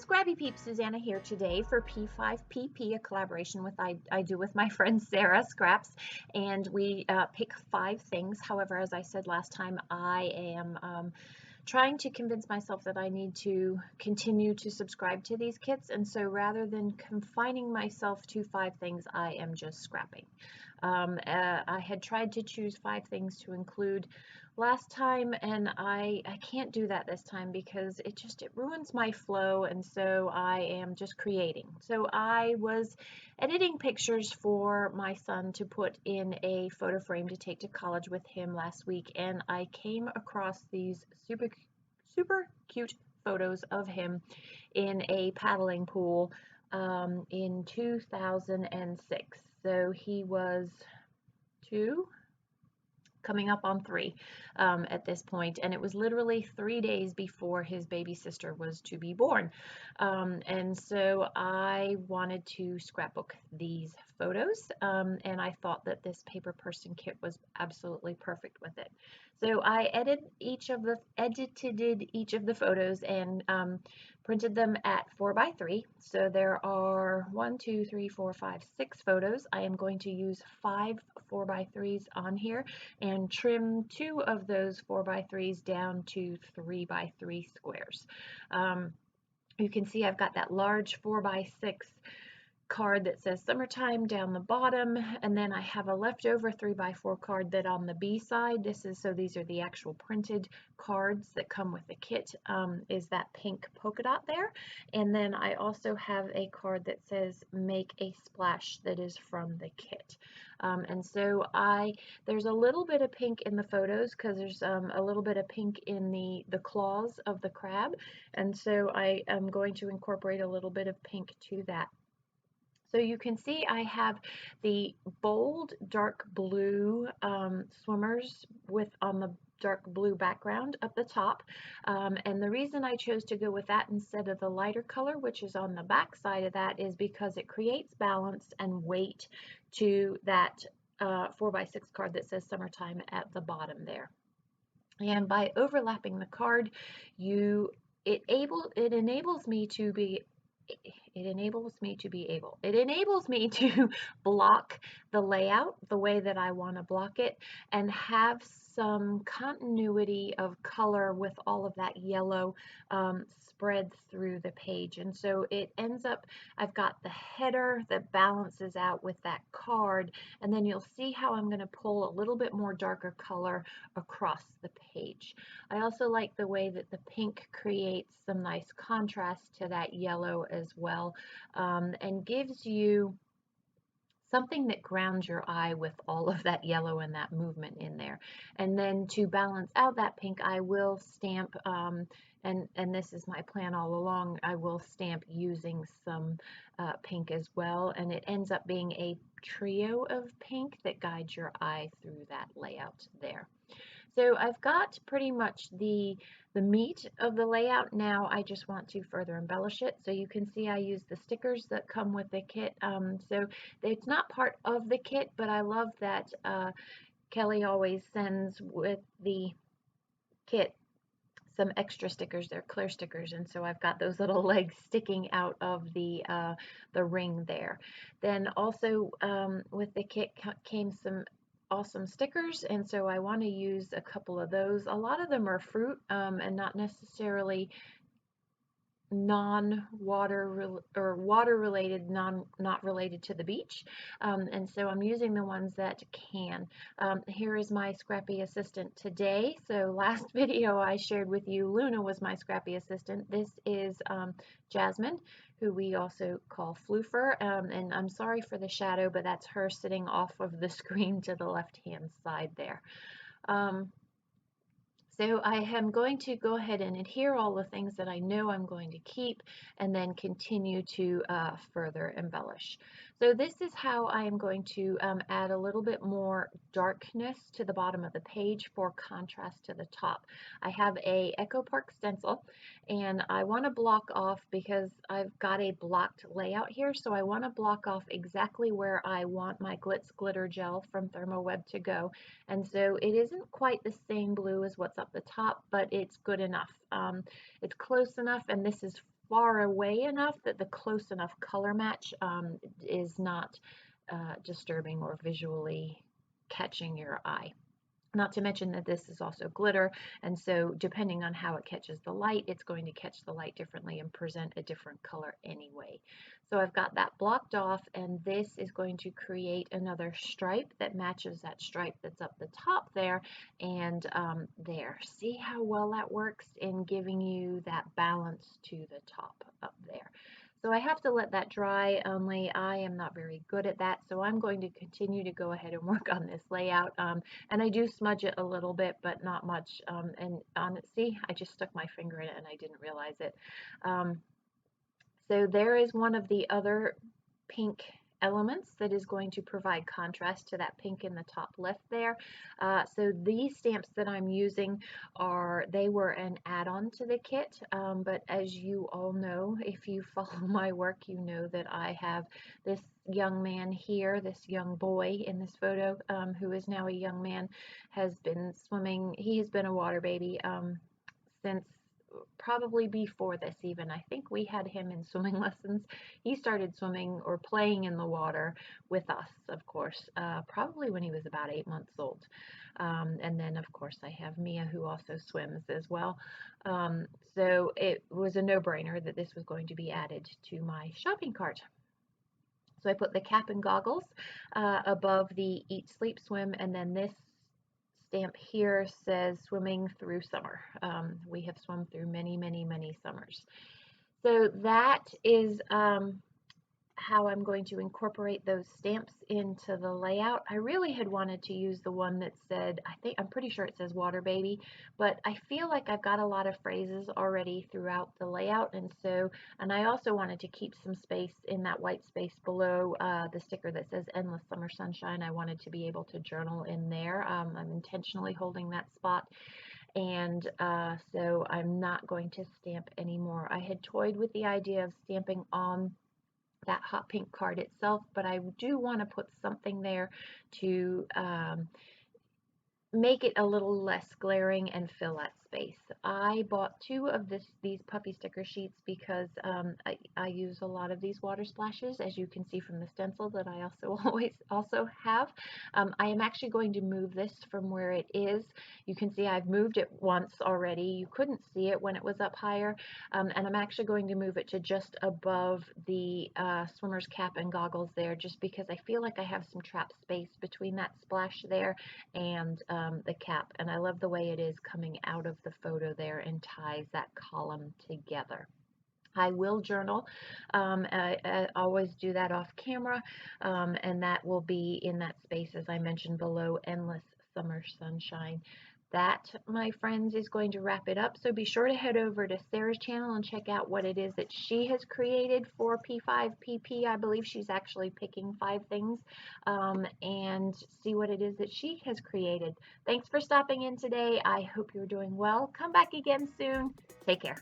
Scrabby Peep, Suzanna here today for P5PP, a collaboration I do with my friend Sarah Scraps, and we pick 5 things. However, as I said last time, I am trying to convince myself that I need to continue to subscribe to these kits, and so rather than confining myself to 5 things, I am just scrapping. I had tried to choose 5 things to include last time, and I can't do that this time because it ruins my flow, and so I am just creating. So I was editing pictures for my son to put in a photo frame to take to college with him last week, and I came across these super cute photos of him in a paddling pool in 2006. So he was 2, coming up on 3 at this point, and it was literally 3 days before his baby sister was to be born. And so I wanted to scrapbook these photos, and I thought that this paper person kit was absolutely perfect with it. So I edited each of the photos and printed them at 4x3. So there are 1, 2, 3, 4, 5, 6 photos. I am going to use 5 4x3s on here and trim 2 of those 4x3s down to 3x3 squares. You can see I've got that large 4x6 card that says summertime down the bottom, and then I have a leftover 3x4 card that on the B side, these are the actual printed cards that come with the kit, is that pink polka dot there. And then I also have a card that says make a splash that is from the kit. And so there's a little bit of pink in the photos because there's a little bit of pink in the claws of the crab, and so I am going to incorporate a little bit of pink to that. So you can see I have the bold dark blue swimmers on the dark blue background up the top, and the reason I chose to go with that instead of the lighter color, which is on the back side of that, is because it creates balance and weight to that 4x6 card that says summertime at the bottom there. And by overlapping the card, it enables me to block the layout the way that I want to block it and have some continuity of color with all of that yellow spread through the page. And so it ends up, I've got the header that balances out with that card, and then you'll see how I'm going to pull a little bit more darker color across the page. I also like the way that the pink creates some nice contrast to that yellow as well, and gives you something that grounds your eye with all of that yellow and that movement in there. And then to balance out that pink, I will stamp, and this is my plan all along, I will stamp using some pink as well, and it ends up being a trio of pink that guides your eye through that layout there. So I've got pretty much the meat of the layout. Now I just want to further embellish it. So you can see I use the stickers that come with the kit. So it's not part of the kit, but I love that Kelly always sends with the kit some extra stickers. They're clear stickers, and so I've got those little legs sticking out of the ring there. Then also with the kit came some awesome stickers, and so I want to use a couple of those. A lot of them are fruit and not necessarily non-water or water related, not related to the beach, and so I'm using the ones that can. Here is my scrappy assistant today. So last video I shared with you, Luna was my scrappy assistant. This is Jasmine, who we also call Floofer, and I'm sorry for the shadow, but that's her sitting off of the screen to the left hand side there. So I am going to go ahead and adhere all the things that I know I'm going to keep, and then continue to further embellish. So this is how I am going to add a little bit more darkness to the bottom of the page for contrast to the top. I have a Echo Park stencil, and I want to block off, because I've got a blocked layout here, so I want to block off exactly where I want my Glitz Glitter Gel from ThermoWeb to go. And so it isn't quite the same blue as what's up the top, but it's good enough. It's close enough, and this is far away enough that the close enough color match is not disturbing or visually catching your eye. Not to mention that this is also glitter, and so depending on how it catches the light, it's going to catch the light differently and present a different color anyway. So I've got that blocked off, and this is going to create another stripe that matches that stripe that's up the top there and there. See how well that works in giving you that balance to the top up there. So I have to let that dry, only I am not very good at that, so I'm going to continue to go ahead and work on this layout. And I do smudge it a little bit, but not much. And on it, see, I just stuck my finger in it and I didn't realize it. So there is one of the other pink elements that is going to provide contrast to that pink in the top left there. So these stamps that I'm using they were an add-on to the kit, but as you all know, if you follow my work, you know that I have this young man here, this young boy in this photo, who is now a young man, has been swimming. He's been a water baby since probably before this even. I think we had him in swimming lessons. He started swimming or playing in the water with us, of course, probably when he was about 8 months old. And then, of course, I have Mia, who also swims as well. So it was a no-brainer that this was going to be added to my shopping cart. So I put the cap and goggles above the Eat, Sleep, Swim, and then this stamp here says swimming through summer. We have swum through many, many, many summers. So that is how I'm going to incorporate those stamps into the layout. I really had wanted to use the one that said, I'm pretty sure it says water baby, but I feel like I've got a lot of phrases already throughout the layout, and I also wanted to keep some space in that white space below the sticker that says endless summer sunshine. I wanted to be able to journal in there. I'm intentionally holding that spot. And so I'm not going to stamp anymore. I had toyed with the idea of stamping on that hot pink card itself, but I do want to put something there to make it a little less glaring and fill that space. I bought 2 of these puppy sticker sheets because I use a lot of these water splashes, as you can see from the stencil that I also have. I am actually going to move this from where it is. You can see I've moved it once already. You couldn't see it when it was up higher, and I'm actually going to move it to just above the swimmer's cap and goggles there, just because I feel like I have some trapped space between that splash there and the cap, and I love the way it is coming out of the photo there and ties that column together. I will journal. I always do that off camera, and that will be in that space, as I mentioned below, endless summer sunshine. That, my friends, is going to wrap it up. So be sure to head over to Sarah's channel and check out what it is that she has created for P5PP. I believe she's actually picking 5 things, and see what it is that she has created. Thanks for stopping in today. I hope you're doing well. Come back again soon. Take care.